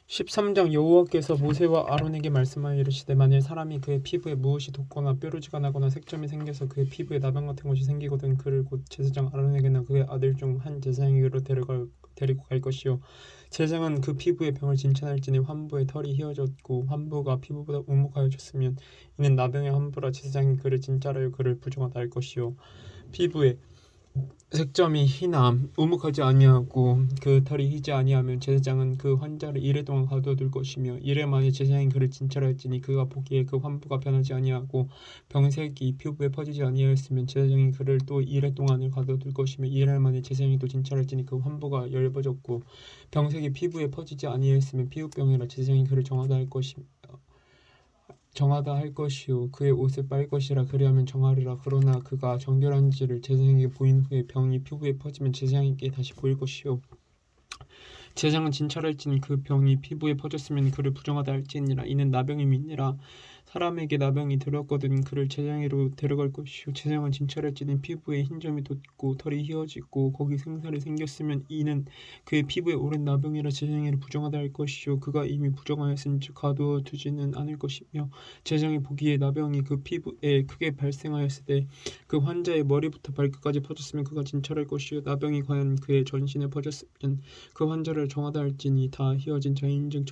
13장 여호와께서 모세와 아론에게 말씀하여 이르시되 만일 사람이 그의 피부에 무엇이 돋거나 뾰루지가 나거나 색점이 생겨서 그의 피부에 나병 같은 것이 생기거든 그를 곧 제사장 아론에게나 그의 아들 중 한 제사장에게로 데리고 갈 것이요 제사장은 그 피부에 병을 진찰할지니 환부에 털이 휘어졌고 환부가 피부보다 우묵하여졌으면 이는 나병의 환부라 제사장이 그를 진찰하여 그를 부정하다 할 것이요 피부에 색점이 희나 우묵하지 아니하고 그 털이 희지 아니하면 제사장은 그 환자를 이레 동안 가두어둘 것이며 이레 만에 제사장이 그를 진찰할지니 그가 보기에 그 환부가 변하지 아니하고 병색이 피부에 퍼지지 아니하였으면 제사장이 그를 또 이레 동안을 가두어둘 것이며 이레 만에 제사장이 또 진찰할지니 그 환부가 엷어졌고 병색이 피부에 퍼지지 아니하였으면 피부병이라 제사장이 그를 정하다 할 것이요 그의 옷을 빨 것이라 그리하면 정하리라 그러나 그가 정결한지를 제사장에게 보인 후에 병이 피부에 퍼지면 제사장에게 다시 보일 것이요 제사장은 진찰할지니 그 병이 피부에 퍼졌으면 그를 부정하다 할지니라 이는 나병임이니라 사람에게 나병이 들었거든 그를 제사장으로 데려갈 것이요 제사장은 진찰할지니 피부에 흰점이 돋고 털이 휘어지고 거기 생살이 생겼으면 이는 그의 피부에 오른 나병이라 제사장으로 부정하다 할 것이요 그가 이미 부정하였은즉 가두어 두지는 않을 것이며 제사장이 보기에 나병이 그 피부에 크게 발생하였을 때 그 환자의 머리부터 발끝까지 퍼졌으면 그가 진찰할 것이요 나병이 과연 그의 전신에 퍼졌으면 그 환자를 정하다 할지니 다 휘어진 자인즉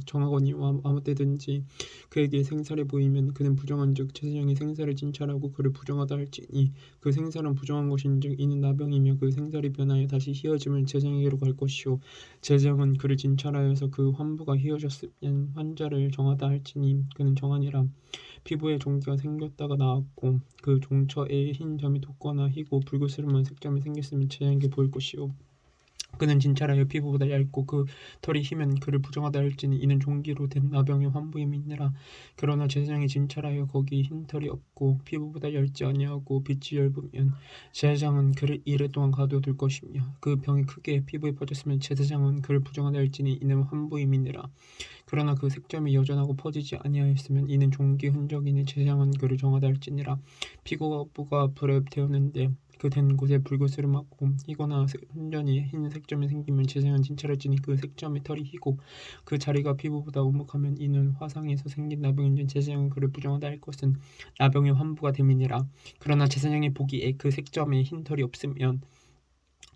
정하거니와 아무 때든지 그에게 생살이 보이면 그는 부정한즉 제사장이 생살을 진찰하고 그를 부정하다 할지니 그 생살은 부정한 것인즉 이는 나병이며 그 생살이 변하여 다시 휘어짐을 제사장에게로 갈 것이요 제사장은 그를 진찰하여서 그 환부가 휘어졌으면 환자를 정하다 할지니 그는 정하니라 피부에 종기가 생겼다가 나았고 그 종처에 흰 점이 돋거나 희고 붉으스름한 색점이 생겼으면 제사장에게 보일 것이요 그는 진찰하여 피부보다 얇고 그 털이 희면 그를 부정하다 할지니 이는 종기로 된 나병의 환부임이니라 그러나 제사장이 진찰하여 거기 흰 털이 없고 피부보다 얇지 아니하고 빛이 엷으면 제사장은 그를 이레 동안 가두어둘 것이며 그 병이 크게 피부에 퍼졌으면 제사장은 그를 부정하다 할지니 이는 환부임이니라 그러나 그 색점이 여전하고 퍼지지 아니하였으면 이는 종기 흔적이니 제사장은 그를 정하다 할지니라 피부가 불에 태우는데 그 된 곳에 붉으스름하고 희거나 흔전이 흰 색점이 생기면 제사장은 진찰할지니 그 색점의 털이 희고 그 자리가 피부보다 오목하면 이는 화상에서 생긴 나병인지 제사장은 그를 부정하다 할 것은 나병의 환부가 됨이니라 그러나 제사장이 보기에 그 색점에 흰 털이 없으면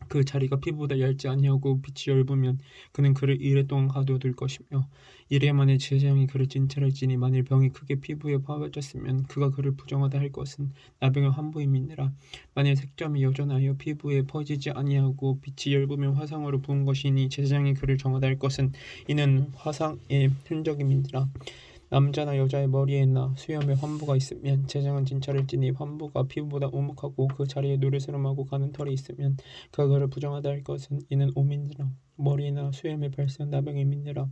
그 자리가 피부보다 얇지 아니하고 빛이 엷으면 그는 그를 이레 동안 가두어둘 것이며 이레 만에 제사장이 그를 진찰할지니 만일 병이 크게 피부에 파졌으면 그가 그를 부정하다 할 것은 나병의 환부임이니라 만일 색점이 여전하여 피부에 퍼지지 아니하고 빛이 엷으면 화상으로 부은 것이니 제사장이 그를 정하다 할 것은 이는 화상의 흔적임이니라 남자나 여자의 머리에나 수염에 환부가 있으면 제사장은 진찰할지니 환부가 피부보다 오목하고 그 자리에 누르스름하고 가는 털이 있으면 그가 그를 부정하다 할 것은 이는 오민이라 머리나 수염에 발생한 나병임이니라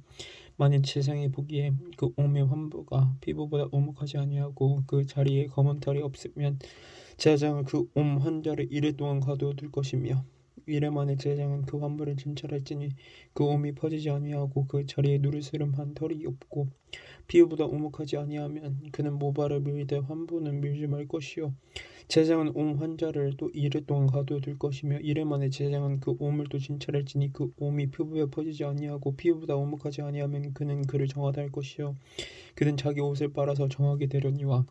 만일 제사장이 보기에 그 옴의 환부가 피부보다 오목하지 아니하고 그 자리에 검은 털이 없으면 제사장은 그 옴 환자를 이레 동안 가두어둘 것이며 이레 만에 제사장은 그 환부를 진찰할지니 그 옴이 퍼지지 아니하고 그 자리에 누르스름한 털이 없고 피부보다 오목하지 아니하면 그는 모발을 밀되 환부는 밀지 말 것이요 제사장은 옴 환자를 또 이레 동안 가두어둘 것이며 이레 만에 제사장은 그 옴을 또 진찰할지니 그 옴이 피부에 퍼지지 아니하고 피부보다 오목하지 아니하면 그는 그를 정하다 할 것이요 그는 자기 옷을 빨아서 정하게 되려니와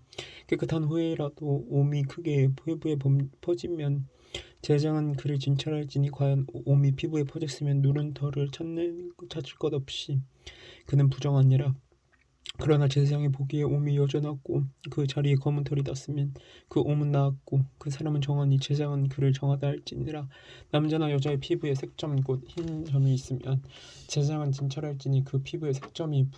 깨끗한 후에라도 옴이 크게 피부에 퍼지면 제사장은 그를 진찰할지니 과연 옴이 피부에 퍼졌으면 누른 털을 찾을 것 없이 그는 부정하니라 그러나 제사장이 보기에 옴이 여전하고 그 자리에 검은 털이 났으면 그 옴은 나았고 그 사람은 정하니 제사장은 그를 정하다 할지니라 남자나 여자의 피부에 색점 곧 흰 점이 있으면 제사장은 진찰할지니 그 피부에 색점이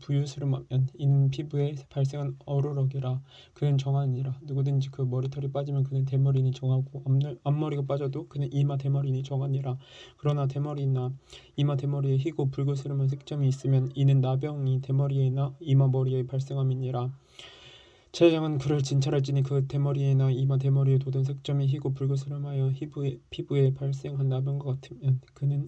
부유스름하면 이는 피부에 발생한 어루럭이라 그는 정하니라 누구든지 그 머리털이 빠지면 그는 대머리니 정하고 앞머리가 빠져도 그는 이마 대머리니 정하니라 그러나 대머리나 이마 대머리에 희고 붉으스름한 색점이 있으면 이는 나병이 대머리에나 이마 머리에 발생함이니라 제사장은 그를 진찰할지니 그 대머리에나 이마 대머리에 돋은 색점이 희고 붉으스름하여 피부에 발생한 나병과 같으면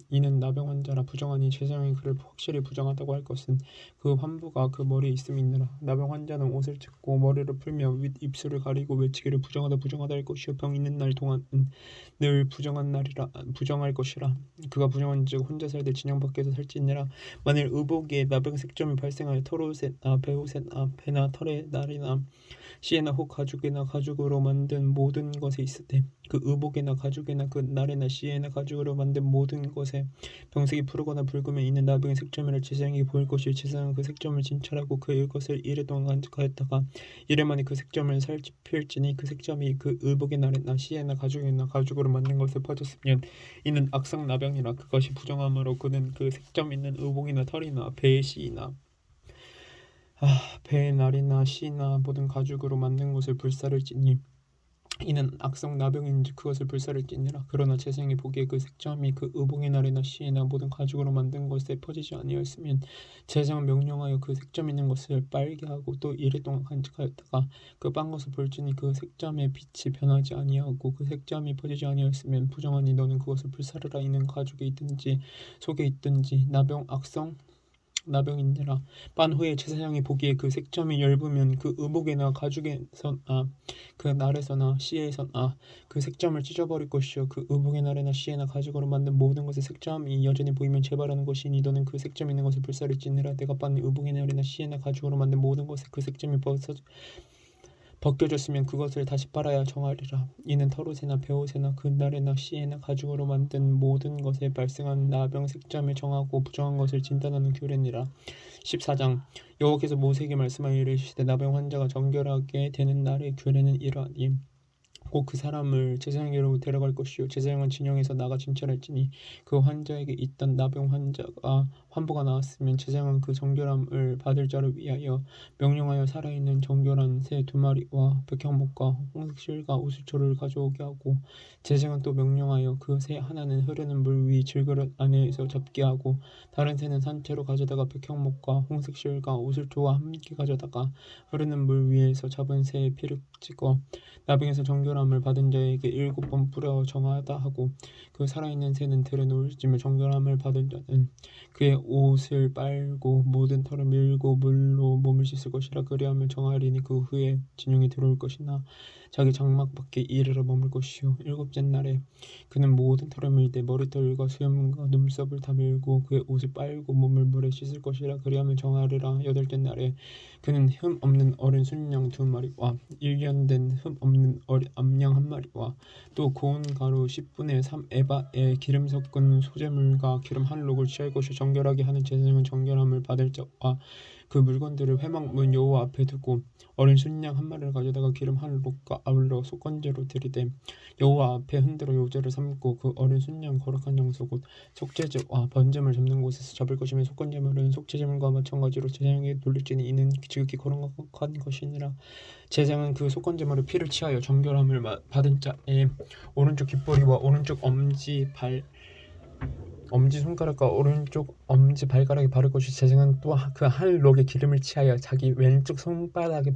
이는 나병 환자라. 부정하니 제사장이 그를 확실히 부정하다고 할 것은 그 환부가 그 머리에 있음이니라. 나병 환자는 옷을 찢고 머리를 풀며 윗 입술을 가리고 외치기를 부정하다 할 것이요 병 있는 날 동안은 늘 부정할 것이라. 그가 부정한즉 혼자 살되 진영 밖에서 살지니라. 만일 의복에 나병 색점이 발생하여 털옷에나 베옷에나 배나 털에 날이나 씨에나 혹 가죽에나 가죽으로 만든 모든 것에 있으되 그 의복에나 가죽에나 그 날에나 씨에나 가죽으로 만든 모든 것에 병색이 푸르거나 붉으면 이는 나병의 색점이라. 제사장에게 보일 것이요 제사장은 그 색점을 진찰하고 그 이것을 이래 동안 간직하였다가 이래 만에 그 색점을 살필지니 그 색점이 그 의복의 날에나 씨에나 가죽에나 가죽으로 만든 것에 퍼졌으면 이는 악성 나병이라. 그것이 부정함으로 그는 그 색점 있는 의복이나 털이나 배의 씨나 배의 날이나 씨나 모든 가죽으로 만든 것을 불사를지니 이는 악성 나병인지 그것을 불사를지니라. 그러나 제사장이 보기에 그 색점이 그 의복의 날이나 씨나 모든 가죽으로 만든 것에 퍼지지 아니하였으면 제사장은 명령하여 그 색점 있는 것을 빨게 하고 또 이래 동안 간직하였다가 그 빤 것을 볼지니 그 색점의 빛이 변하지 아니하고 그 색점이 퍼지지 아니하였으면 부정하니 너는 그것을 불사르라. 이는 가죽에 있든지 속에 있든지 나병인지라. 빤 후에 제사장이 보기에 그 색점이 엷으면 그 의복에나 가죽에서나 그 날에서나 씨에서나 그 색점을 찢어버릴 것이요 그 의복의 날에나 씨에나 가죽으로 만든 모든 것의 색점이 여전히 보이면 재발하는 것이니 너는 그 색점 있는 것을 불사를지니라. 내가 빤 의복의 날에나 씨에나 가죽으로 만든 모든 것에 그 색점이 벗겨졌으면 그것을 다시 빨아야 정하리라. 이는 털옷에나 베옷에나 그날에나 씨에나 가죽으로 만든 모든 것에 발생한 나병 색점을 정하고 부정한 것을 진단하는 규례니라. 14장. 여호와께서 모세에게 말씀하여 이르시되 나병 환자가 정결하게 되는 날의 규례는 이러하니 곧 그 사람을 제사장에게로 데려갈 것이요 제사장은 진영에서 나가 진찰할지니 그 환자에게 있던 나병 환자가 환부가 나았으면 제사장은 그 정결함을 받을 자를 위하여 명령하여 살아있는 정결한 새 2마리와 백향목과 홍색실과 우슬초를 가져오게 하고 제사장은 또 명령하여 그 새 하나는 흐르는 물 위 질그릇 안에서 잡게 하고 다른 새는 산채로 가져다가 백향목과 홍색실과 우슬초와 함께 가져다가 흐르는 물 위에서 잡은 새의 피를 찍어 나병에서 정결함을 받은 자에게 7번 뿌려 정하다 하고 그 살아있는 새는 들에 놓을지며 정결함을 받은 자는 그의 옷을 빨고 모든 털을 밀고 물로 몸을 씻을 것이라. 그리하면 정하리니 그 후에 진영에 들어올 것이나 자기 장막 밖에 이르러 머물 것이요 7째 날에 그는 모든 털을 밀되 머리털과 수염과 눈썹을 다 밀고 그의 옷을 빨고 몸을 물에 씻을 것이라. 그리하면 정하리라. 8째 날에 그는 흠 없는 어린 순양 2마리와 일견된 흠 없는 어린 암양 1마리와 또 고운 가루 10분의 3 에바에 기름 섞은 소재물과 기름 한 록을 취할 것이 정결하게 하는 제사장은 정결함을 받을 자와 그 물건들을 회막문 여호와 앞에 두고 어린 순양 1마리를 가져다가 기름 한 록과 아울러 속건제로 드리되 여호와 앞에 흔들어 요제를 삼고 그 어린 순양 거룩한 장소 곧 속죄제와 번제물 잡는 곳에서 잡을 것이며 속건제물은 속죄제물과 마찬가지로 제사장에게 돌릴지니 이는 지극히 거룩한 것이니라. 제사장은 그 속건제물의 피를 취하여 정결함을 받은 자의 오른쪽 귓볼이와 오른쪽 엄지 손가락과 오른쪽 엄지 발가락에 바를 것이 제사장은 또 그 한 록의 기름을 취하여 자기 왼쪽 손바닥에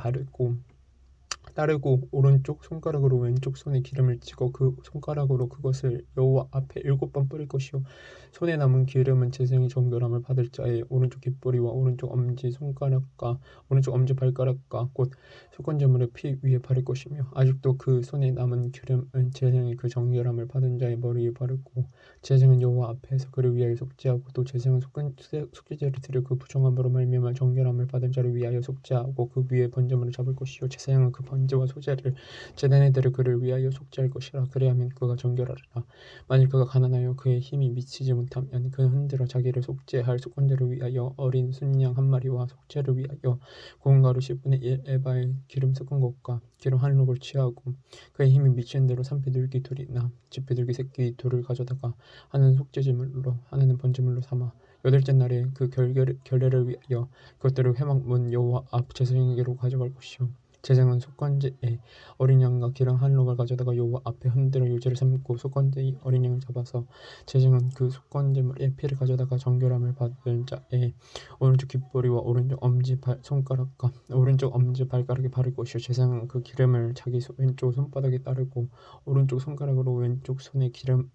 따르고 오른쪽 손가락으로 왼쪽 손에 기름을 찍어 그 손가락으로 그것을 여호와 앞에 7번 뿌릴 것이요 손에 남은 기름은 제사장이 정결함을 받을 자의 오른쪽 귓볼이와 오른쪽 엄지 손가락과 오른쪽 엄지 발가락과 곧 속건제물의 피 위에 바를 것이며 아직도 그 손에 남은 기름은 제사장이 그 정결함을 받은 자의 머리에 바르고 제사장은 여호와 앞에서 그를 위하여 속죄하고 또 제사장은 속죄제를 드려 그 부정함으로 말미암아 정결함을 받은 자를 위하여 속죄하고 그 위에 번제물을 잡을 것이요 제사장은 그 번제와 소제를 제단에 들여 그를 위하여 속죄할 것이라. 그리하면 그가 정결하리라. 만일 그가 가난하여 그의 힘이 미치지 못하면 그는 흔들어 자기를 속죄할 속건제를 위하여 어린 순양 1마리와 속죄를 위하여 고운 가루 10분의 1 에바에 기름 섞은 것과 기름 한 록을 취하고 그의 힘이 미치는 대로 산패들기 2이나 집패들기 새끼 2를 가져다가 하나는 속죄제물로 하나는 번제물로 삼아 8째 날에 그 결례를 위하여 그것들을 회막문 여호와 앞 제사장에게로 가져갈 것이요 제사장은 속건제에 어린 양과 기름 한 록을 가져다가 여호와 앞에 흔들어 유제를 삼고 속건제의 어린 양을 잡아서 제사장은 그 속건제물에 피를 가져다가 정결함을 받은 자의 오른쪽 귓보리와 오른쪽 엄지 손가락과 오른쪽 엄지 발가락에 바를 것이요 제사장은 그 기름을 자기 왼쪽 손바닥에 따르고 오른쪽 손가락으로 왼쪽 손에 기름을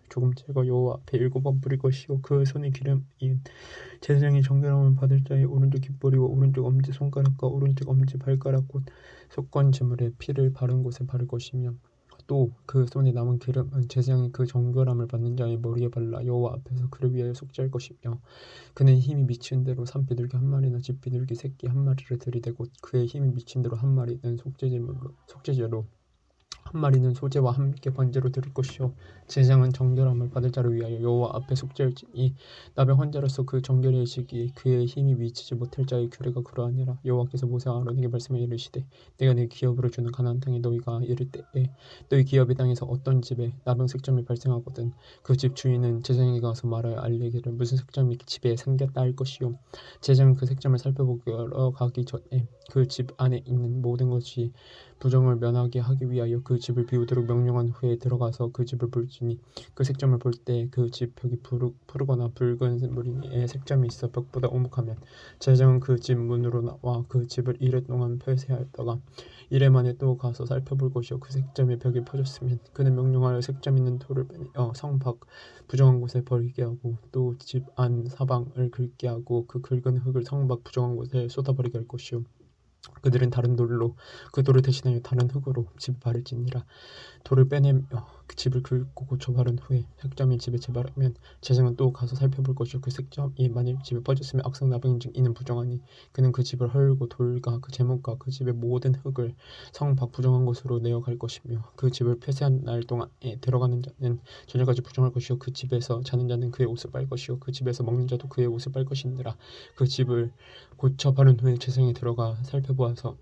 조금 제거 여호와 앞에 7번 뿌릴 것이요 그 손에 기름이 제사장이 정결함을 받을 자의 오른쪽 귓보리와 오른쪽 엄지 손가락과 오른쪽 엄지 발가락 곧 속건제물에 피를 바른 곳에 바를 것이며 또 그 손에 남은 기름은 제사장이 그 정결함을 받는 자의 머리에 발라 여호와 앞에서 그를 위하여 속죄할 것이며 그는 힘이 미친 대로 산비둘기 한 마리나 집비둘기 새끼 한 마리를 들이대고 그의 힘이 미친 대로 한 마리는 속죄제로 한 마리는 소재와 함께 번제로 드릴 것이요 제사장은 정결함을 받을 자를 위하여 여호와 앞에 속죄할지니 나병 환자로서 그 정결의 시기에 그의 힘이 미치지 못할 자의 규례가 그러하니라. 여호와께서 모세와 아론에게 말씀하여 이르시되 내가 네 기업으로 주는 가나안 땅에 너희가 이를 때에 너희 기업의 땅에서 어떤 집에 나병 색점이 발생하거든 그 집 주인은 제사장에게 가서 말하여 알리기를 무슨 색점이 집에 생겼다 할 것이요 제사장은 그 색점을 살펴보러 가기 전에 그 집 안에 있는 모든 것이 부정을 면하게 하기 위하여 그 집을 비우도록 명령한 후에 들어가서 그 집을 볼지니 그 색점을 볼 때 그 집 벽이 푸르거나 붉은 무늬의 색점이 있어 벽보다 오목하면 제사장은 그 집 문으로 나와 그 집을 이래 동안 폐쇄하였다가 이래 만에 또 가서 살펴볼 것이요 그 색점의 벽이 퍼졌으면 그는 명령하여 색점 있는 돌을 빼내어 성 밖 부정한 곳에 버리게 하고 또 집 안 사방을 긁게 하고 그 긁은 흙을 성 밖 부정한 곳에 쏟아버리게 할 것이요 그들은 다른 돌로 그 돌을 대신하여 다른 흙으로 집을 바를지니라. 돌을 빼내며 그 집을 긁고 고쳐 바른 후에 색점이 집에 재발하면 제사장은 또 가서 살펴볼 것이요 그 색점이 만일 집에 퍼졌으면 악성 나병인즉 이는 부정하니 그는 그 집을 헐고 돌과 그 제목과 그 집의 모든 흙을 성 밖 부정한 곳으로 내어갈 것이며 그 집을 폐쇄한 날 동안에 들어가는 자는 저녁까지 부정할 것이요 그 집에서 자는 자는 그의 옷을 빨 것이요 그 집에서 먹는 자도 그의 옷을 빨 것이니라. 그 집을 고쳐 바른 후에 제사장이 들어가 살펴보아서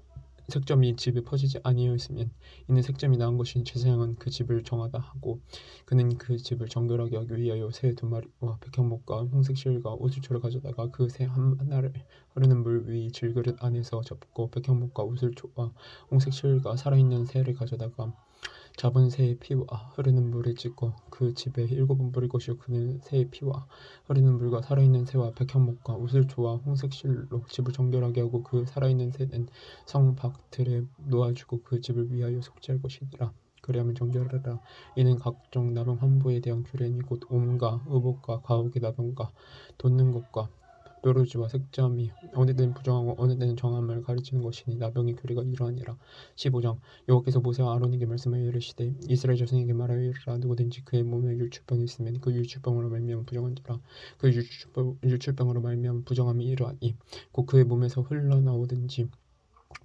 색점이 집에 퍼지지 아니하였으면 이는 색점이 나은 것이니 제사장은 그 집을 정하다 하고 그는 그 집을 정결하게 하기 위하여 새 2마리와 백향목과 홍색 실과 우슬초를 가져다가 그 새 하나를 흐르는 물 위 질그릇 안에서 접고 백향목과 우슬초와 홍색 실과 살아있는 새를 가져다가 잡은 새의 피와 흐르는 물에 찍고 그 집에 7번 뿌릴 것이요 그는 새의 피와 흐르는 물과 살아있는 새와 백향목과 우슬초와 홍색실로 집을 정결하게 하고 그 살아있는 새는 성 밖들에 놓아주고 그 집을 위하여 속죄할 것이니라. 그리하면 정결하라. 이는 각종 나병 환부에 대한 규례니 곧 옴과 의복과 가옥의 나병과 돋는 것과 뾰루지와 색점이 어느 때는 부정하고 어느 때는 정함을 가르치는 것이니 나병의 규례가 이러하니라. 15장 여호와께서 모세와 아론에게 말씀하여 이르시되 이스라엘 자손에게 말하여 이르라. 누구든지 그의 몸에 율출병이 있으면 그 율출병으로 말미암아 부정한 자라. 그 율출병으로 말미암아 부정함이 이러하니 곧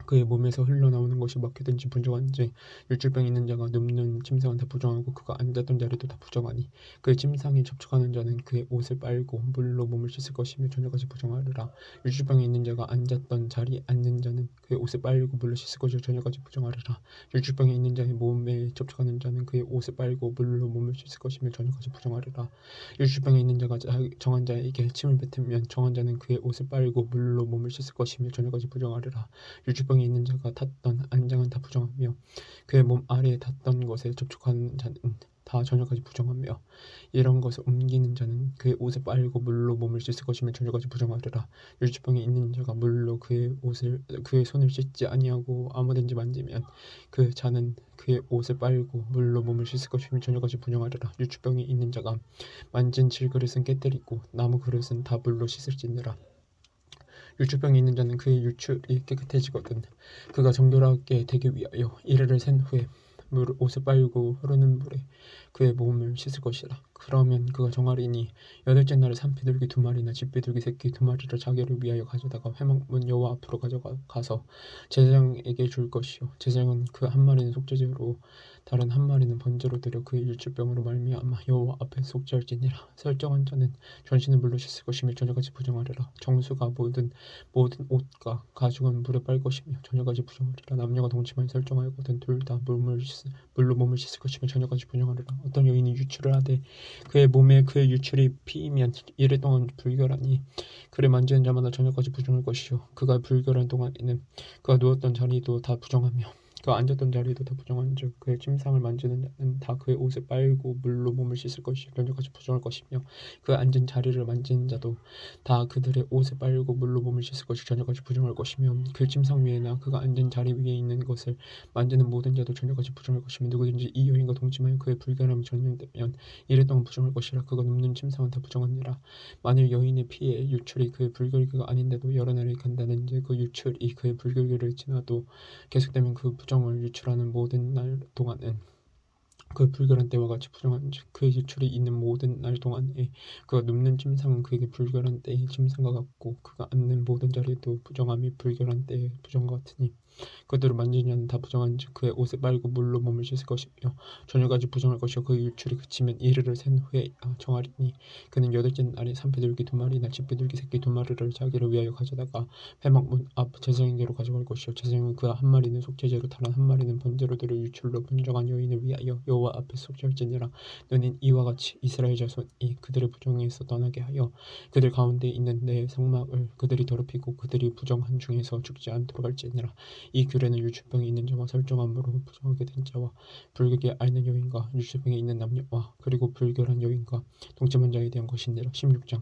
그의 몸에서 흘러나오는 것이 막히든지 분정한지 율출병 있는 자가 눕는 침상은 다 부정하고 그가 앉았던 자리도 다 부정하니 그의 침상에 접촉하는 자는 그의 옷을 빨고 물로 몸을 씻을 것이며 저녁까지 부정하리라. 율출병이 있는 자가 앉았던 자리에 앉는 자는 그의 옷을 빨고 물로 씻을 것이요 저녁까지 부정하리라. 율출병이 있는 자의 몸에 접촉하는 자는 그의 옷을 빨고 물로 몸을 씻을 것이며 저녁까지 부정하리라. 율출병이 있는 자가 정한 자에게 침을 뱉으면 정한 자는 그의 옷을 빨고 물로 몸을 씻을 것이며 저녁까지 부정하리라. 율주병이 있는 자가 탔던 안장은 다 부정하며 그의 몸 아래에 닿던 것에 접촉하는 자는 다 저녁까지 부정하며 이런 것을 옮기는 자는 그의 옷을 빨고 물로 몸을 씻을 것이며 저녁까지 부정하리라. 율주병이 있는 자가 물로 그의 손을 씻지 아니하고 아무든지 만지면 그 자는 그의 옷을 빨고 물로 몸을 씻을 것이며 저녁까지 부정하리라. 율주병이 있는 자가 만진 질그릇은 깨뜨리고 나무 그릇은 다 물로 씻을지니라. 율주병이 있는 자는 그의 율출이 깨끗해지거든 그가 정결하게 되기 위하여 이래를 센 후에 옷을 빨고 흐르는 물에 그의 몸을 씻을 것이라. 그러면 그가 정하리니 8째 날에 산비둘기 2마리나 집비둘기 새끼 2마리를 자기를 위하여 가져다가 회막문 여호와 앞으로 가져가서 제사장에게 줄 것이요 제사장은 그 한 마리는 속죄제로 다른 한 마리는 번제로 드려 그의 율출병으로 말미암아 여호와 앞에 속죄할지니라. 설정한 자는 전신을 물로 씻을 것이며 저녁까지 부정하리라. 정수가 모든 옷과 가죽은 물에 빨 것이며 저녁까지 부정하리라. 남녀가 동침하여 설정하였거든 둘 다 물로 몸을 씻을 것이며 저녁까지 부정하리라. 어떤 여인이 유출을 하되 그의 몸에 그의 유출이 피이면 이래 동안 불결하니 그를 만지는 자마다 저녁까지 부정할 것이요 그가 불결한 동안에는 그가 누웠던 자리도 다 부정하며 그가 앉았던 자리도 다 부정한즉 그의 침상을 만지는 자는 다 그의 옷을 빨고 물로 몸을 씻을 것이요 저녁까지 부정할 것이며 그 앉은 자리를 만지는 자도 다 그들의 옷을 빨고 물로 몸을 씻을 것이 저녁까지 부정할 것이며 그 침상 위에나 그가 앉은 자리 위에 있는 것을 만지는 모든 자도 저녁까지 부정할 것이며 누구든지 이 여인과 동침하여 그의 불결함이 전염되면 이래 동안 부정할 것이라 그가 눕는 침상은 다 부정하니라. 만일 여인의 피에 유출이 그의 불결기가 아닌데도 여러 날이 간다는지 그 유출이 그의 불결기를 지나도 계속되면 그 부정을 유출하는 모든 날 동안은 그 불결한 때와 같이 부정한즉 그의 유출이 있는 모든 날 동안에 그가 눕는 침상은 그에게 불결한 때의 침상과 같고 그가 앉는 모든 자리도 부정함이 불결한 때의 부정과 같으니 그들을 만지는 자는 다 부정한즉 그의 옷을 빨고 물로 몸을 씻을 것이며 저녁까지 부정할 것이요 그의 유출이 그치면 이르를 센 후에 정하리니 그는 여덟째 날에 산비둘기 두 마리나 집비둘기 새끼 두 마리를 자기를 위하여 가져다가 회막문 앞 제사장에게로 가져갈 것이요 제사장은 그 한 마리는 속죄제로 다른 한 마리는 번제로 드려 유출로 분정한 여인을 위하여 여호와 앞에 속죄할지니라. 너는 이와 같이 이스라엘 자손이 그들의 부정에서 떠나게 하여 그들 가운데 있는 내 성막을 그들이 더럽히고 그들이 부정한 중에서 죽지 않도록 할지니라. 이 규례는 유출병이 있는 자와 설정함으로 부정하게 된 자와 불결에 앓는 여인과 유출병이 있는 남녀와 그리고 불결한 여인과 동침한 자에 대한 것이니라. 16장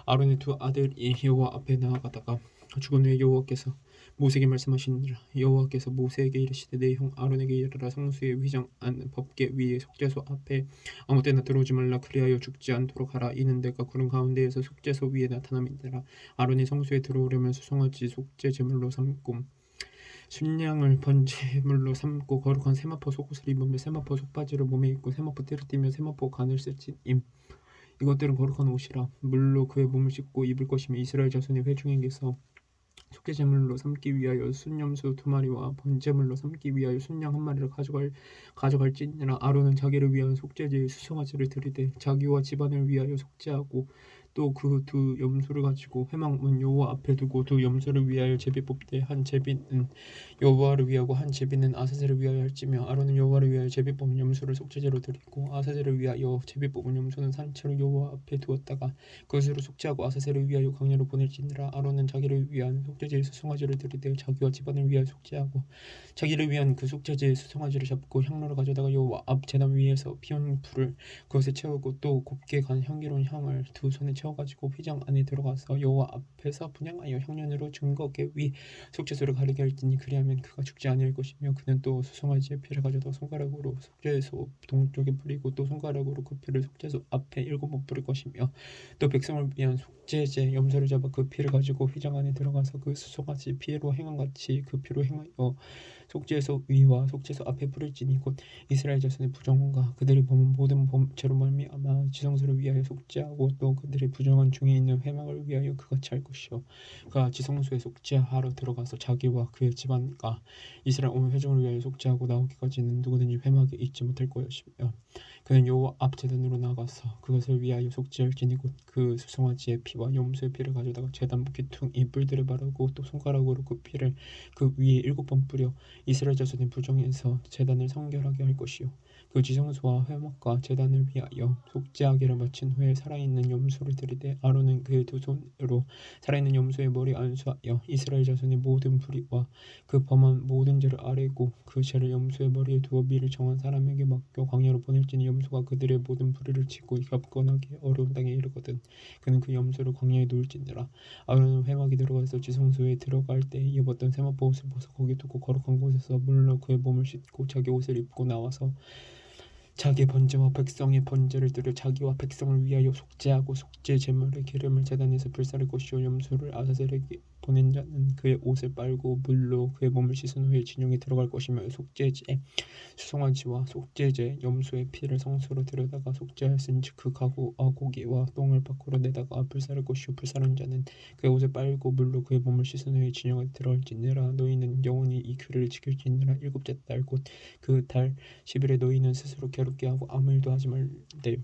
아론의 두 아들이 여호와 앞에 나아가다가 죽은 후에 여호와께서 모세에게 말씀하시니라. 여호와께서 모세에게 이르시되 내 형 아론에게 이르라. 성소에 위정한 법궤 위에 속죄소 앞에 아무 때나 들어오지 말라. 그리하여 죽지 않도록 하라. 이는 내가 구름 가운데에서 속죄소 위에 나타남이니라. 아론이 성소에 들어오려면 수송아지 속죄 제물로 삼고 순양을 번제물로 삼고 거룩한 세마포 속옷을 입으며 세마포 속바지를 몸에 입고 세마포 띠를 띠며 세마포 간을 쓸지임. 이것들은 거룩한 옷이라. 물로 그의 몸을 씻고 입을 것이며 이스라엘 자손의 회중에게서 속죄제물로 삼기 위하여 순염소 두 마리와 번제물로 삼기 위하여 순양 한 마리를 가져갈지니라. 아론은 자기를 위한 속죄제의 수송아지를 드리되 자기와 집안을 위하여 속죄하고 또 그 두 염소를 가지고 회막문 여호와 앞에 두고 두 염소를 위하여 제비 뽑되 한 제비는 여호와를 위하고 한 제비는 아사셀을 위하여 할지며 아론은 여호와를 위하여 제비 뽑은 염소를 속죄제로 드리고 아사셀을 위하여 제비 뽑은 염소는 산채로 여호와 앞에 두었다가 그것으로 속죄하고 아사셀을 위하여 광야로 보낼지니라. 아론은 자기를 위한 속죄제의 수송아지를 드리되 자기와 집안을 위하여 속죄하고 자기를 위한 그 속죄제의 수송아지를 잡고 향로를 가져다가 여호와 앞 제단 위에서 피운 불을 그것에 채우고 또 곱게 간 향기로운 향을 두 손에 채워가지고 휘장 안에 들어가서 여호와 앞에서 분향하여 향년으로 증거궤 위 속죄소를 가리게 할지니 그리하면 그가 죽지 아니할 것이며 그는 또 수송아지의 피를 가져다 손가락으로 속죄소 동쪽에 뿌리고 또 손가락으로 그 피를 속죄소 앞에 7번 뿌릴 것이며 또 백성을 위한 속죄제 염소를 잡아 그 피를 가지고 휘장 안에 들어가서 그 수송아지 피로 행함같이 그 피로 행하여 속죄소 위와 속죄소 앞에 뿌릴지니 곧 이스라엘 자손의 부정과 그들이 범한 모든 범죄로 말미암아 지성소를 위하여 속죄하고 또 그들의 부정한 중에 있는 회막을 위하여 그같이 할 것이요 그가 지성소에 속죄하러 들어가서 자기와 그의 집안과 이스라엘 온 회중을 위하여 속죄하고 나오기까지는 누구든지 회막에 있지 못할 것이며 그는 여호와 앞 제단으로 나가서 그것을 위하여 속죄할지니 곧 그 수송아지의 피와 염소의 피를 가져다가 제단 기퉁이 뿔들에 바르고 또 손가락으로 그 피를 그 위에 7번 뿌려 이스라엘 자손의 부정에서 제단을 성결하게 할 것이요 그 지성소와 회막과 제단을 위하여 속죄하기를 마친 후에 살아있는 염소를 드리되 아론은 그의 두 손으로 살아있는 염소의 머리 안수하여 이스라엘 자손의 모든 불의와 그 범한 모든 죄를 아뢰고 그 죄를 염소의 머리에 두어 미를 정한 사람에게 맡겨 광야로 보낼지니 염소가 그들의 모든 불의를 짓고 가건하게 어려운 땅에 이르거든 그는 그 염소를 광야에 놓을지니라. 아론은 회막에 들어가서 지성소에 들어갈 때 입었던 세마포 옷을 벗어 거기 두고 거룩한 곳에서 물로 그의 몸을 씻고 자기 옷을 입고 나와서 자기의 번제와 백성의 번제를 드려 자기와 백성을 위하여 속죄하고 속죄 제물의 기름을 제단에서 불사를 것이요 염소를 아사셀에게 보낸 자는 그의 옷을 빨고 물로 그의 몸을 씻은 후에 진영에 들어갈 것이며 속죄제 수송아지와 속죄제 염소의 피를 성소로 들여다가 속죄하였은즉 그 가구와 고기와 똥을 밖으로 내다가 불사를 것이요 불사른 자는 그의 옷을 빨고 물로 그의 몸을 씻은 후에 진영에 들어갈지니라. 너희는 영원히 이 규례를 지킬지니라. 일곱째 달 곧 그 달 10일에 너희는 스스로 괴롭게 하고 아무 일도 하지 말되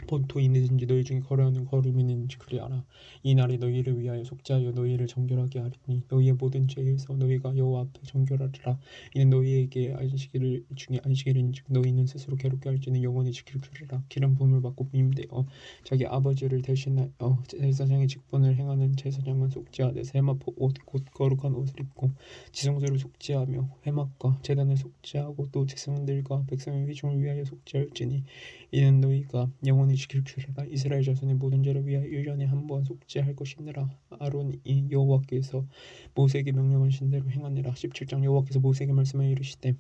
본토인이든지 너희 중에 거래하는 거류민인지 그리하라. 이 날에 너희를 위하여 속죄하여 너희를 정결하게 하리니 너희의 모든 죄에서 너희가 여호와 앞에 정결하리라. 이는 너희에게 안식일 중에 안식일인즉 너희는 스스로 괴롭게 할지는 영원히 지킬 줄이라. 기름 부음을 받고 부임되어 자기 아버지를 대신하여 제사장의 직분을 행하는 제사장은 속죄하되 세마포 옷 곧 거룩한 옷을 입고 지성소를 속죄하며 회막과 제단을 속죄하고 또 제사장들과 백성의 회중을 위하여 속죄할지니 이는 너희가 영원히 지킬 줄이라. 이스라엘 자손의 모든 죄를 위하여 1년에 한 번 속죄할 것이니라. 아론이 여호와께서 모세에게 명령하신 대로 행하니라. 17장 여호와께서 모세에게 말씀하여 이르시되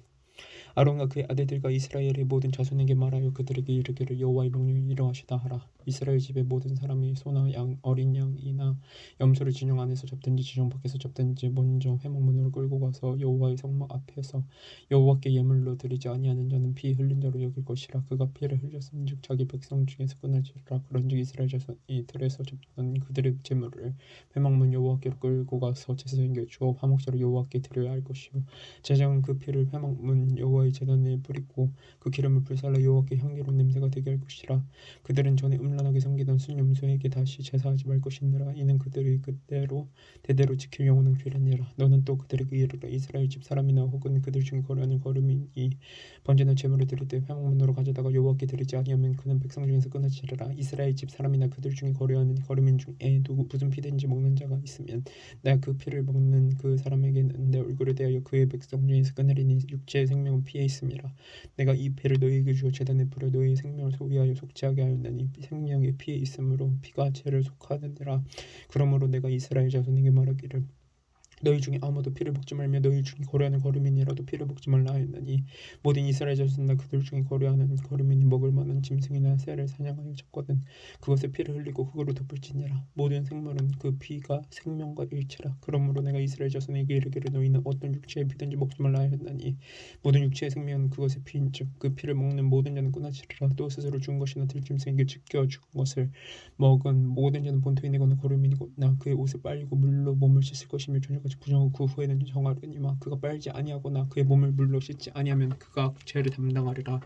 아론과 그의 아들들과 이스라엘의 모든 자손에게 말하여 그들에게 이르기를 여호와의 명령이 이러하시다 하라. 이스라엘 집의 모든 사람이 소나 양 어린 양이나 염소를 진영 안에서 잡든지 진영 밖에서 잡든지 먼저 회막문으로 끌고 가서 여호와의 성막 앞에서 여호와께 예물로 드리지 아니하는 자는 피 흘린 자로 여길 것이라. 그가 피를 흘렸은즉 자기 백성 중에서 끊어지리라. 그런즉 이스라엘 자손이 들에서 잡던 그들의 제물을 회막문 여호와께로 끌고 가서 제사장에게 주어 화목제로 여호와께 드려야 할 것이요 제사장은 그 피를 회막문 여호와의 제단에 뿌리고 그 기름을 불살라 여호와께 향기로운 냄새가 되게 할 것이라. 그들은 전에 음란하게 섬기던 순염소에게 다시 제사하지 말 것이니라. 이는 그들이 그대로 대대로 지킬 영원한 규례니라. 너는 또 그들에게 이르라. 이스라엘 집 사람이나 혹은 그들 중에 거류하는 거류민이 번제나 제물을 드릴 때 회막문으로 가져다가 여호와께 드리지 아니하면 그는 백성 중에서 끊어지리라. 이스라엘 집 사람이나 그들 중에 거류하는 거류민 중에 누구 무슨 피든지 먹는 자가 있으면 내가 그 피를 먹는 그 사람에게는 내 얼굴에 대하여 그의 백성 중에서 끊으리니 육체의 생명은 피에 있음이라. 내가 이 피를 너희에게 주어 제단에 뿌려 너희의 생명을 소비하여 속죄하게 하였나니 생명의 피에 있으므로 피가 죄를 속하느니라. 그러므로 내가 이스라엘 자손에게 말하기를 너희 중에 아무도 피를 먹지 말며 너희 중에 거류하는 거류민이라도 피를 먹지 말라 하였나니 모든 이스라엘 자손이나 그들 중에 거류하는 거류민이 먹을 만한 짐승이나 새를 사냥하여 잡거든 그것에 피를 흘리고 흙으로 덮을지니라. 모든 생물은 그 피가 생명과 일치라. 그러므로 내가 이스라엘 자손에게 이르기를 너희는 어떤 육체의 피든지 먹지 말라 하였나니 모든 육체의 생명은 그것의 피인즉 그 피를 먹는 모든 자는 끊어지리라. 또 스스로 죽은 것이나 들짐승에게 지켜 죽은 것을 먹은 모든 자는 본토인이거나 거류민이거나 그의 옷을 빨고 물로 몸을 씻을 것이며 저녁까지 부정하고 그 후에는 정하려니와 그가 빨지 아니하거나 그의 몸을 물로 씻지 아니하면 그가 죄를 담당하리라.